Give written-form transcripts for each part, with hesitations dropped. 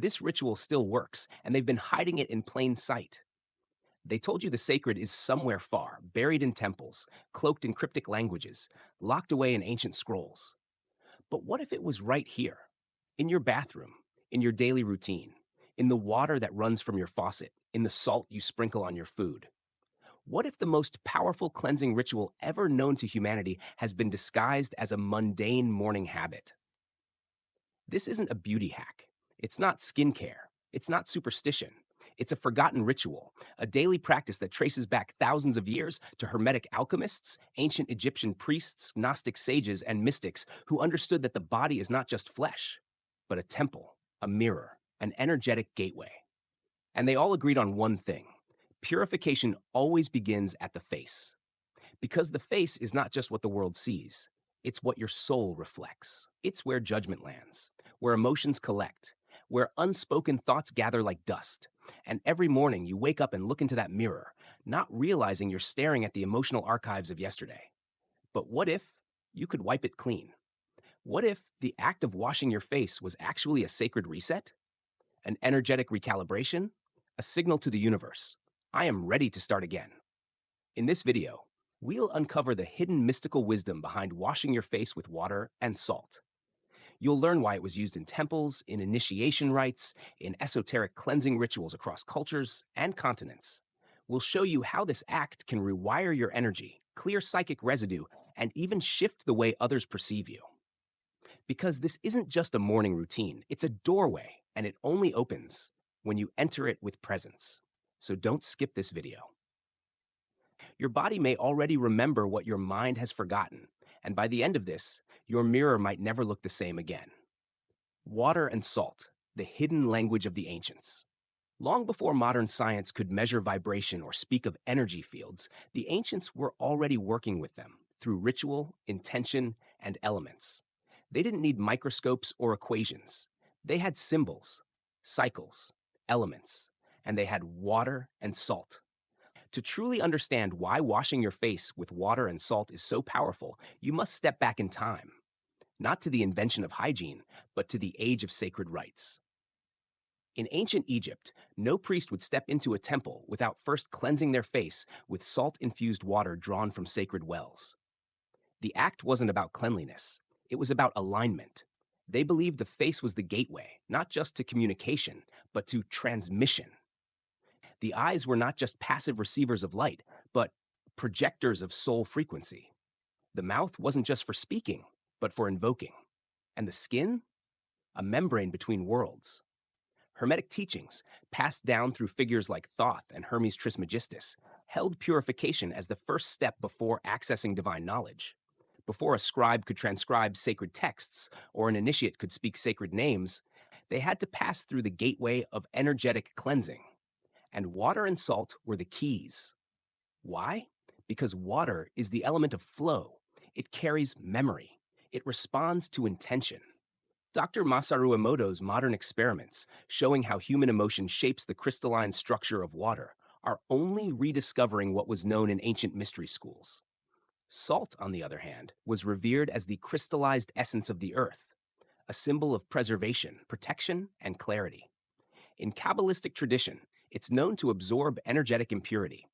This ritual still works, and they've been hiding it in plain sight. They told you the sacred is somewhere far, buried in temples, cloaked in cryptic languages, locked away in ancient scrolls. But what if it was right here, in your bathroom, in your daily routine, in the water that runs from your faucet, in the salt you sprinkle on your food? What if the most powerful cleansing ritual ever known to humanity has been disguised as a mundane morning habit? This isn't a beauty hack. It's not skincare. It's not superstition. It's a forgotten ritual, a daily practice that traces back thousands of years to Hermetic alchemists, ancient Egyptian priests, Gnostic sages, and mystics who understood that the body is not just flesh, but a temple, a mirror, an energetic gateway. And they all agreed on one thing: purification always begins at the face. Because the face is not just what the world sees, it's what your soul reflects. It's where judgment lands, where emotions collect, where unspoken thoughts gather like dust. And every morning you wake up and look into that mirror, not realizing you're staring at the emotional archives of yesterday. But what if you could wipe it clean? What if the act of washing your face was actually a sacred reset, an energetic recalibration, a signal to the universe? I am ready to start again. In this video, we'll uncover the hidden mystical wisdom behind washing your face with water and salt. You'll learn why it was used in temples, in initiation rites, in esoteric cleansing rituals across cultures and continents. We'll show you how this act can rewire your energy, clear psychic residue, and even shift the way others perceive you. Because this isn't just a morning routine, it's a doorway, and it only opens when you enter it with presence. So don't skip this video. Your body may already remember what your mind has forgotten, and by the end of this, your mirror might never look the same again. Water and salt, the hidden language of the ancients. Long before modern science could measure vibration or speak of energy fields, the ancients were already working with them through ritual, intention, and elements. They didn't need microscopes or equations. They had symbols, cycles, elements, and they had water and salt. To truly understand why washing your face with water and salt is so powerful, you must step back in time, not to the invention of hygiene, but to the age of sacred rites. In ancient Egypt, no priest would step into a temple without first cleansing their face with salt-infused water drawn from sacred wells. The act wasn't about cleanliness, it was about alignment. They believed the face was the gateway, not just to communication, but to transmission. The eyes were not just passive receivers of light, but projectors of soul frequency. The mouth wasn't just for speaking, but for invoking. And the skin? A membrane between worlds. Hermetic teachings, passed down through figures like Thoth and Hermes Trismegistus, held purification as the first step before accessing divine knowledge. Before a scribe could transcribe sacred texts or an initiate could speak sacred names, they had to pass through the gateway of energetic cleansing. And water and salt were the keys. Why? Because water is the element of flow. It carries memory. It responds to intention. Dr. Masaru Emoto's modern experiments, showing how human emotion shapes the crystalline structure of water, are only rediscovering what was known in ancient mystery schools. Salt, on the other hand, was revered as the crystallized essence of the earth, a symbol of preservation, protection, and clarity. In Kabbalistic tradition, it's known to absorb energetic impurity.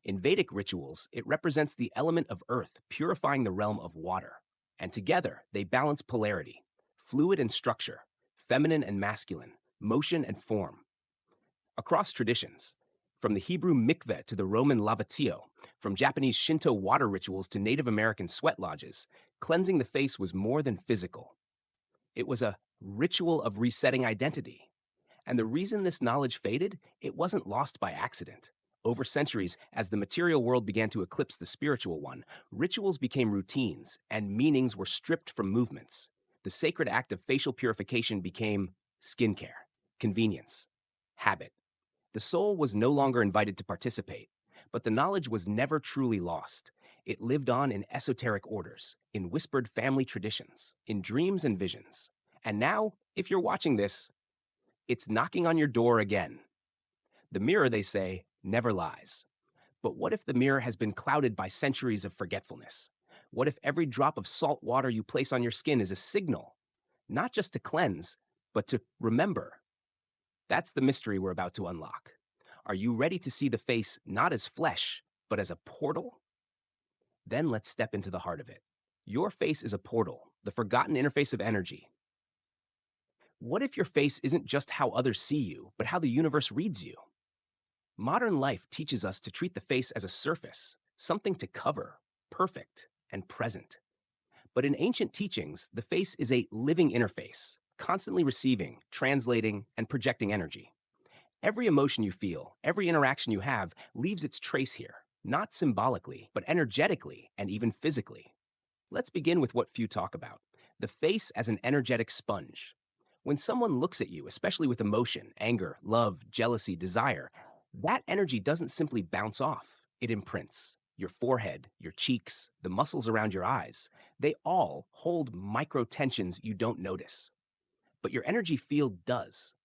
In Vedic rituals, it represents the element of earth purifying the realm of water. And together, they balance polarity, fluid and structure, feminine and masculine, motion and form. Across traditions, from the Hebrew mikveh to the Roman lavatio, from Japanese Shinto water rituals to Native American sweat lodges, cleansing the face was more than physical. It was a ritual of resetting identity. And the reason this knowledge faded, it wasn't lost by accident. Over centuries, as the material world began to eclipse the spiritual one, rituals became routines, and meanings were stripped from movements. The sacred act of facial purification became skincare, convenience, habit. The soul was no longer invited to participate, but the knowledge was never truly lost. It lived on in esoteric orders, in whispered family traditions, in dreams and visions. And now, if you're watching this, it's knocking on your door again. The mirror, they say, never lies. But what if the mirror has been clouded by centuries of forgetfulness? What if every drop of salt water you place on your skin is a signal, not just to cleanse, but to remember? That's the mystery we're about to unlock. Are you ready to see the face not as flesh, but as a portal? Then let's step into the heart of it. Your face is a portal, the forgotten interface of energy. What if your face isn't just how others see you, but how the universe reads you? Modern life teaches us to treat the face as a surface, something to cover, perfect, and present. But in ancient teachings, the face is a living interface, constantly receiving, translating, and projecting energy. Every emotion you feel, every interaction you have, leaves its trace here, not symbolically, but energetically and even physically. Let's begin with what few talk about: the face as an energetic sponge. When someone looks at you, especially with emotion, anger, love, jealousy, desire, that energy doesn't simply bounce off, it imprints. Your forehead, your cheeks, the muscles around your eyes, they all hold micro tensions you don't notice. But your energy field does.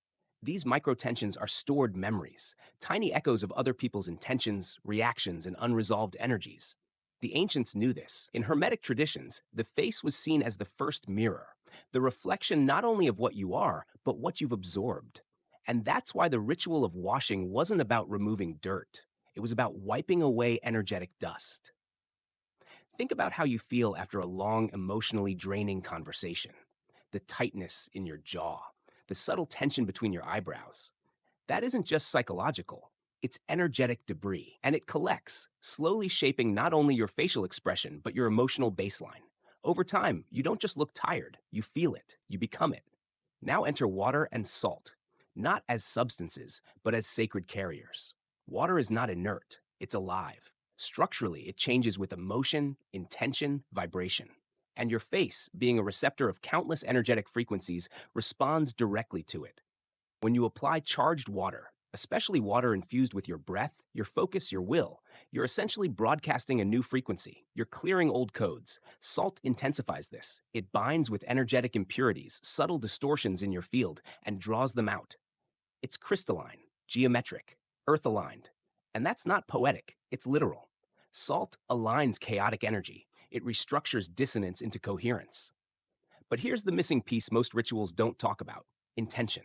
These microtensions are stored memories, tiny echoes of other people's intentions, reactions, and unresolved energies. The ancients knew this. In Hermetic traditions, the face was seen as the first mirror, the reflection not only of what you are, but what you've absorbed. And that's why the ritual of washing wasn't about removing dirt. It was about wiping away energetic dust. Think about how you feel after a long, emotionally draining conversation. The tightness in your jaw, the subtle tension between your eyebrows. That isn't just psychological, it's energetic debris, and it collects, slowly shaping not only your facial expression, but your emotional baseline. Over time, you don't just look tired, you feel it, you become it. Now enter water and salt, not as substances, but as sacred carriers. Water is not inert, it's alive. Structurally, it changes with emotion, intention, vibration. And your face, being a receptor of countless energetic frequencies, responds directly to it. When you apply charged water, especially water infused with your breath, your focus, your will, you're essentially broadcasting a new frequency. You're clearing old codes. Salt intensifies this. It binds with energetic impurities, subtle distortions in your field, and draws them out. It's crystalline, geometric, earth aligned. And that's not poetic, it's literal. Salt aligns chaotic energy. It restructures dissonance into coherence. But here's the missing piece most rituals don't talk about: intention.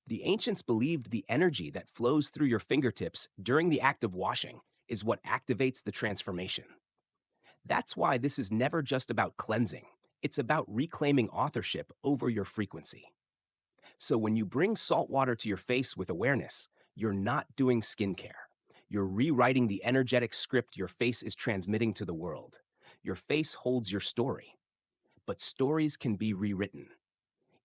The ancients believed the energy that flows through your fingertips during the act of washing is what activates the transformation. That's why this is never just about cleansing, it's about reclaiming authorship over your frequency. So when you bring salt water to your face with awareness, you're not doing skincare. You're rewriting the energetic script your face is transmitting to the world. Your face holds your story, but stories can be rewritten.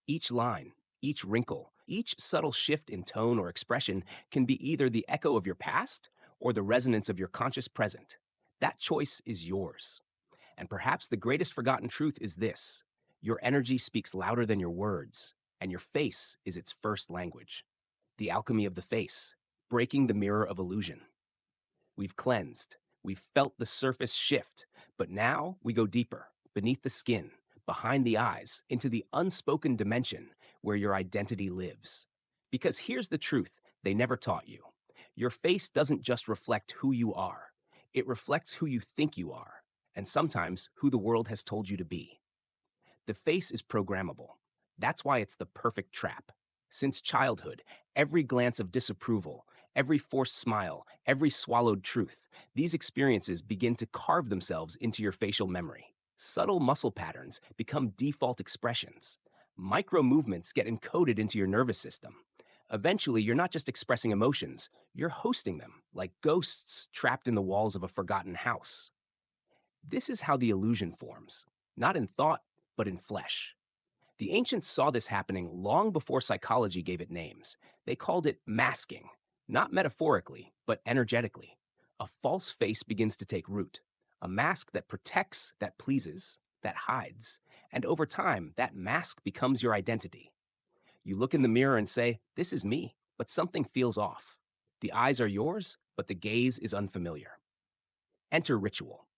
Each line, each wrinkle, each subtle shift in tone or expression can be either the echo of your past or the resonance of your conscious present. That choice is yours. And perhaps the greatest forgotten truth is this: your energy speaks louder than your words, and your face is its first language. The alchemy of the face, breaking the mirror of illusion. We've cleansed, we've felt the surface shift, but now we go deeper, beneath the skin, behind the eyes, into the unspoken dimension where your identity lives. Because here's the truth they never taught you: your face doesn't just reflect who you are, it reflects who you think you are, and sometimes who the world has told you to be. The face is programmable. That's why it's the perfect trap. Since childhood, every glance of disapproval, every forced smile, every swallowed truth, these experiences begin to carve themselves into your facial memory. Subtle muscle patterns become default expressions. Micro movements get encoded into your nervous system. Eventually, you're not just expressing emotions, you're hosting them, like ghosts trapped in the walls of a forgotten house. This is how the illusion forms, not in thought, but in flesh. The ancients saw this happening long before psychology gave it names. They called it masking, not metaphorically, but energetically. A false face begins to take root, a mask that protects, that pleases, that hides, and over time, that mask becomes your identity. You look in the mirror and say, "This is me," but something feels off. The eyes are yours, but the gaze is unfamiliar. Enter ritual,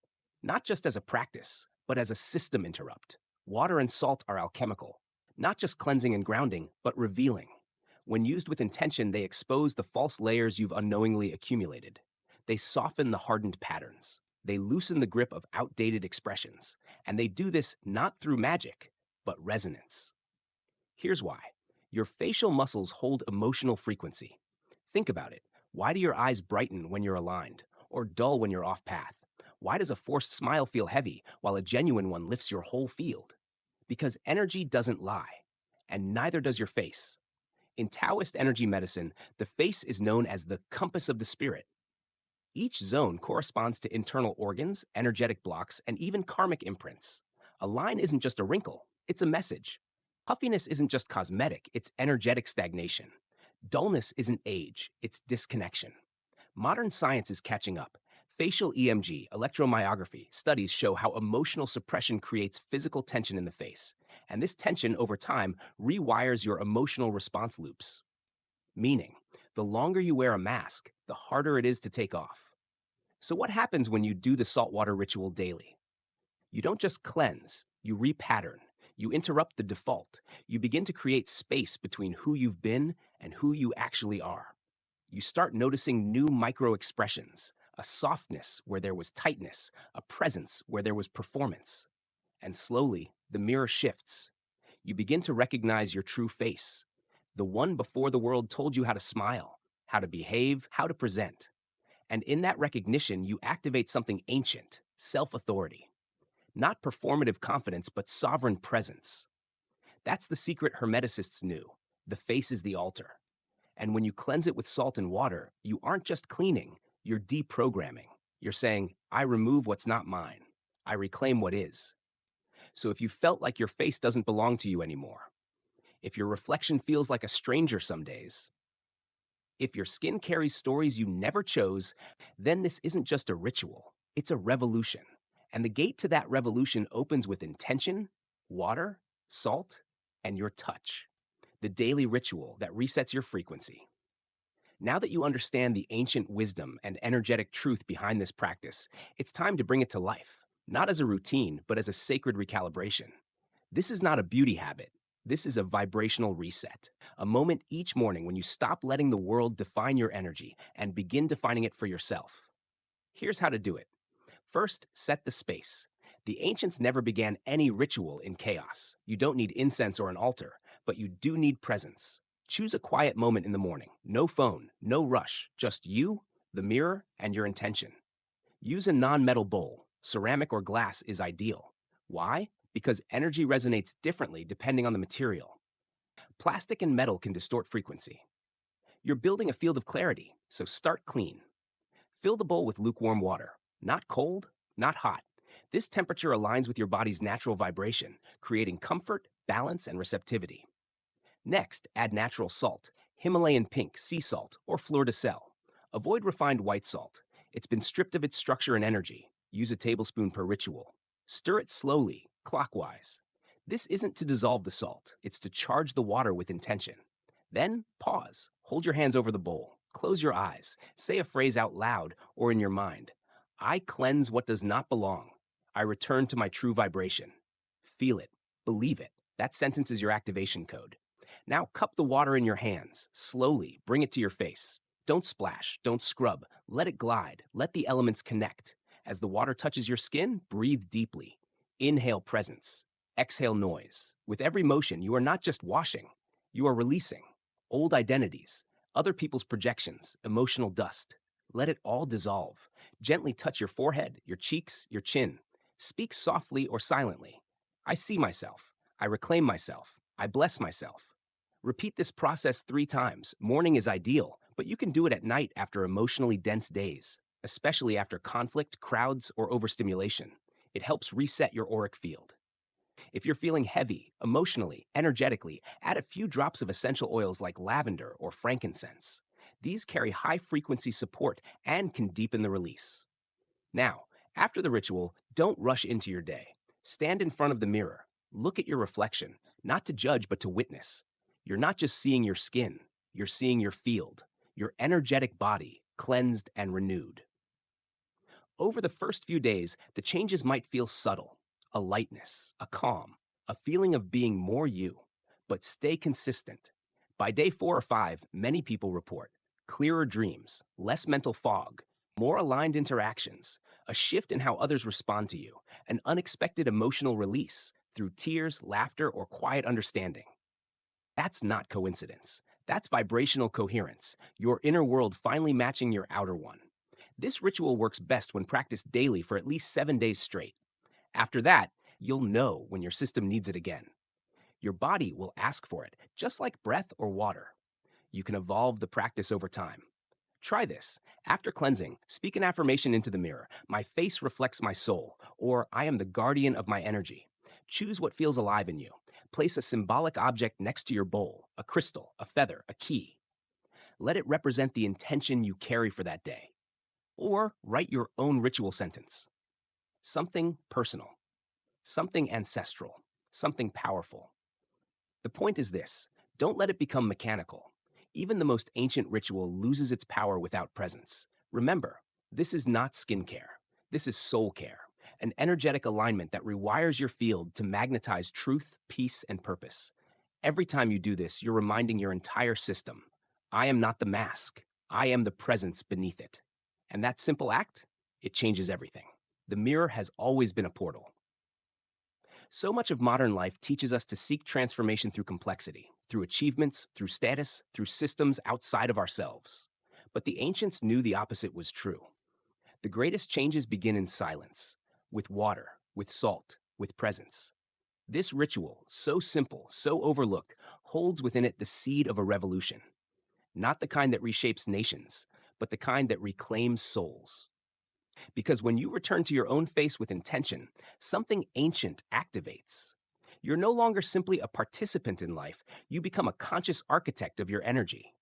not just as a practice, but as a system interrupt. Water and salt are alchemical, not just cleansing and grounding, but revealing. When used with intention, they expose the false layers you've unknowingly accumulated. They soften the hardened patterns. They loosen the grip of outdated expressions. And they do this not through magic, but resonance. Here's why. Your facial muscles hold emotional frequency. Think about it. Why do your eyes brighten when you're aligned, or dull when you're off path? Why does a forced smile feel heavy while a genuine one lifts your whole field? Because energy doesn't lie, and neither does your face. In Taoist energy medicine, the face is known as the compass of the spirit. Each zone corresponds to internal organs, energetic blocks, and even karmic imprints. A line isn't just a wrinkle, it's a message. Puffiness isn't just cosmetic, it's energetic stagnation. Dullness isn't age, it's disconnection. Modern science is catching up. Facial EMG, electromyography, studies show how emotional suppression creates physical tension in the face. And this tension, over time, rewires your emotional response loops. Meaning, the longer you wear a mask, the harder it is to take off. So, what happens when you do the saltwater ritual daily? You don't just cleanse, you repattern. You interrupt the default. You begin to create space between who you've been and who you actually are. You start noticing new micro expressions, a softness where there was tightness, a presence where there was performance. And slowly, the mirror shifts. You begin to recognize your true face, the one before the world told you how to smile, how to behave, how to present. And in that recognition, you activate something ancient, self authority. Not performative confidence, but sovereign presence. That's the secret Hermeticists knew. The face is the altar. And when you cleanse it with salt and water, you aren't just cleaning, you're deprogramming. You're saying, I remove what's not mine. I reclaim what is. So if you felt like your face doesn't belong to you anymore, if your reflection feels like a stranger some days, if your skin carries stories you never chose, then this isn't just a ritual, it's a revolution. And the gate to that revolution opens with intention, water, salt, and your touch. The daily ritual that resets your frequency. Now that you understand the ancient wisdom and energetic truth behind this practice, it's time to bring it to life, not as a routine, but as a sacred recalibration. This is not a beauty habit. This is a vibrational reset, a moment each morning when you stop letting the world define your energy and begin defining it for yourself. Here's how to do it. First, set the space. The ancients never began any ritual in chaos. You don't need incense or an altar, but you do need presence. Choose a quiet moment in the morning. No phone, no rush, just you, the mirror, and your intention. Use a non-metal bowl. Ceramic or glass is ideal. Why? Because energy resonates differently depending on the material. Plastic and metal can distort frequency. You're building a field of clarity, so start clean. Fill the bowl with lukewarm water. Not cold, not hot. This temperature aligns with your body's natural vibration, creating comfort, balance, and receptivity. Next, add natural salt, Himalayan pink, sea salt, or fleur de sel. Avoid refined white salt. It's been stripped of its structure and energy. Use a tablespoon per ritual. Stir it slowly, clockwise. This isn't to dissolve the salt, it's to charge the water with intention. Then, pause. Hold your hands over the bowl. Close your eyes. Say a phrase out loud or in your mind. I cleanse what does not belong. I return to my true vibration. Feel it. Believe it. That sentence is your activation code. Now cup the water in your hands. Slowly bring it to your face. Don't splash. Don't scrub. Let it glide. Let the elements connect. As the water touches your skin, breathe deeply. Inhale presence. Exhale noise. With every motion, you are not just washing. You are releasing old identities, other people's projections, emotional dust. Let it all dissolve. Gently touch your forehead, your cheeks, your chin. Speak softly or silently. I see myself. I reclaim myself. I bless myself. Repeat this process 3 times. Morning is ideal, but you can do it at night after emotionally dense days, especially after conflict, crowds, or overstimulation. It helps reset your auric field. If you're feeling heavy, emotionally, energetically, add a few drops of essential oils like lavender or frankincense. These carry high frequency support and can deepen the release. Now, after the ritual, don't rush into your day. Stand in front of the mirror. Look at your reflection, not to judge, but to witness. You're not just seeing your skin, you're seeing your field, your energetic body, cleansed and renewed. Over the first few days, the changes might feel subtle, a lightness, a calm, a feeling of being more you. But stay consistent. By day 4 or 5, many people report clearer dreams, less mental fog, more aligned interactions, a shift in how others respond to you, an unexpected emotional release through tears, laughter, or quiet understanding. That's not coincidence. That's vibrational coherence, your inner world finally matching your outer one. This ritual works best when practiced daily for at least 7 days straight. After that, you'll know when your system needs it again. Your body will ask for it, just like breath or water. You can evolve the practice over time. Try this. After cleansing, speak an affirmation into the mirror. My face reflects my soul, or I am the guardian of my energy. Choose what feels alive in you. Place a symbolic object next to your bowl, a crystal, a feather, a key. Let it represent the intention you carry for that day. Or write your own ritual sentence. Something personal, something ancestral, something powerful. The point is this: don't let it become mechanical. Even the most ancient ritual loses its power without presence. Remember, this is not skincare. This is soul care, an energetic alignment that rewires your field to magnetize truth, peace, and purpose. Every time you do this, you're reminding your entire system: I am not the mask, I am the presence beneath it. And that simple act, it changes everything. The mirror has always been a portal. So much of modern life teaches us to seek transformation through complexity, through achievements, through status, through systems outside of ourselves. But the ancients knew the opposite was true. The greatest changes begin in silence, with water, with salt, with presence. This ritual, so simple, so overlooked, holds within it the seed of a revolution. Not the kind that reshapes nations, but the kind that reclaims souls. Because when you return to your own face with intention, something ancient activates. You're no longer simply a participant in life, you become a conscious architect of your energy.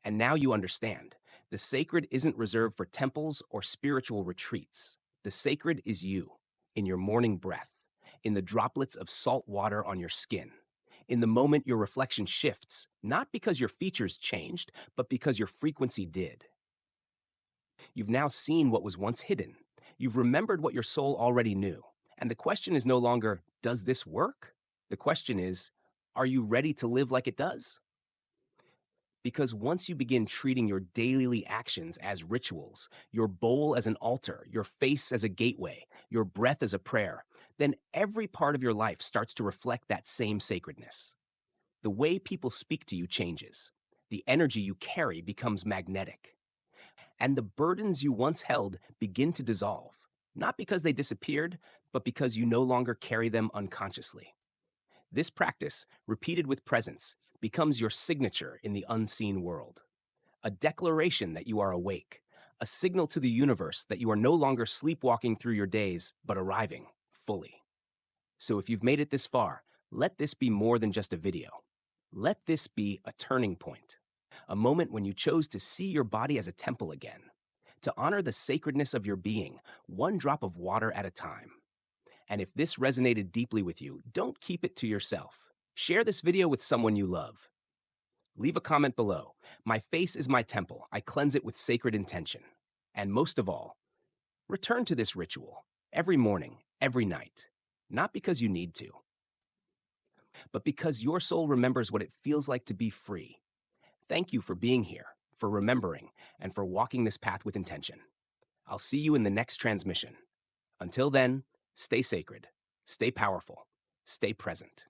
And now you understand: the sacred isn't reserved for temples or spiritual retreats. The sacred is you, in your morning breath, in the droplets of salt water on your skin, in the moment your reflection shifts, not because your features changed, but because your frequency did. You've now seen what was once hidden. You've remembered what your soul already knew. And the question is no longer, does this work? The question is, are you ready to live like it does? Because once you begin treating your daily actions as rituals, your bowl as an altar, your face as a gateway, your breath as a prayer, then every part of your life starts to reflect that same sacredness. The way people speak to you changes. The energy you carry becomes magnetic. And the burdens you once held begin to dissolve, not because they disappeared, but because you no longer carry them unconsciously. This practice, repeated with presence, becomes your signature in the unseen world. A declaration that you are awake, a signal to the universe that you are no longer sleepwalking through your days, but arriving fully. So if you've made it this far, let this be more than just a video. Let this be a turning point, a moment when you chose to see your body as a temple again, to honor the sacredness of your being, one drop of water at a time. And if this resonated deeply with you, don't keep it to yourself. Share this video with someone you love. Leave a comment below. My face is my temple. I cleanse it with sacred intention. And most of all, return to this ritual every morning, every night. Not because you need to, but because your soul remembers what it feels like to be free. Thank you for being here, for remembering, and for walking this path with intention. I'll see you in the next transmission. Until then, stay sacred, stay powerful, stay present.